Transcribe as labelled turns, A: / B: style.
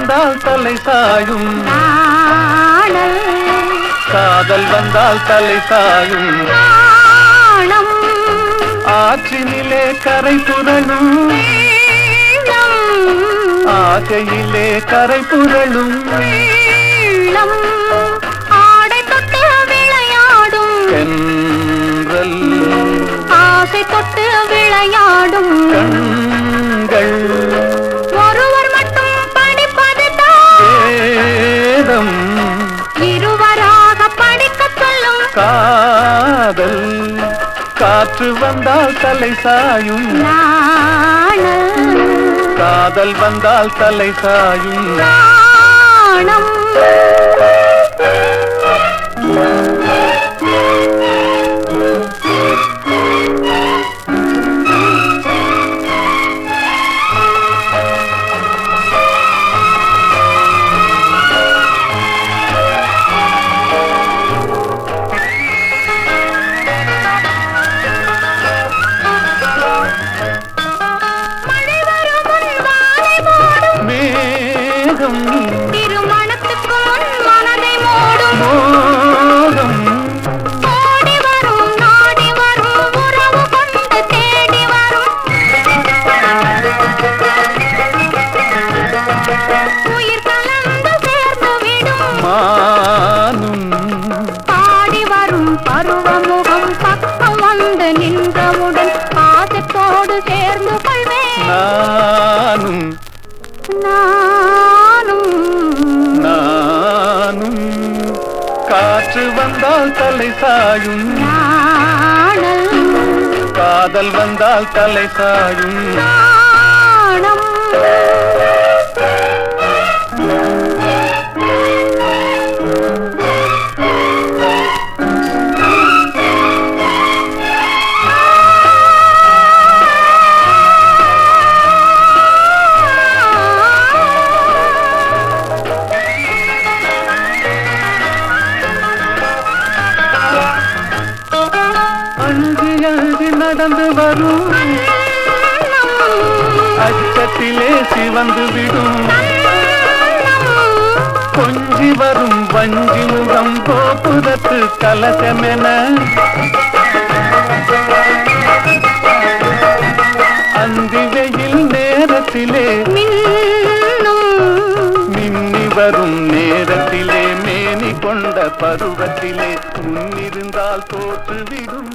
A: வந்தால் தலை சாயும் காதல் வந்தால் தலை சாயும் ஆற்றினிலே கரை புரளும் ஆகையிலே கரை புரளும்
B: ஆடை தொட்டு விளையாடும்
A: தென்றல்
B: ஆசை தொட்டு விளையாடும்
A: கண்கள்
B: ஒருவர் மட்டும் படிப்பதுதான்
A: வேதம்
B: இருவராக படிக்க சொல்லும்
A: காதல் காற்று வந்தால் தலை சாயும் காதல் வந்தால் தலை சாயும்
B: நாணம் திருமணத்துக்கு முன் மனதை மூடும் ஓடி வரும் நாடி வரும் உறவு கொண்டு தேடி வரும் உயிர் கலந்து சேர்ந்து விடும் பாடி வரும் பருவமுகம் பக்கம் வந்து நின்றவுடன் பாசத்தோடு சேர்ந்து கொள்வேன்
A: நானும் காற்று வந்தால் தலை சாயும் காதல் வந்தால் தலை சாயும் அழுதி நடந்து வரும் அச்சத்திலே சிவந்து விடும் கொஞ்சி வரும் வஞ்சி முகம் கோபுரத்து கலசமென அந்தி வெயில் நேரத்திலே மின்னி வரும் நேரத்திலே மேனி கொண்ட பருவத்திலே முன்னிருந்தால் தோற்றுவிடும்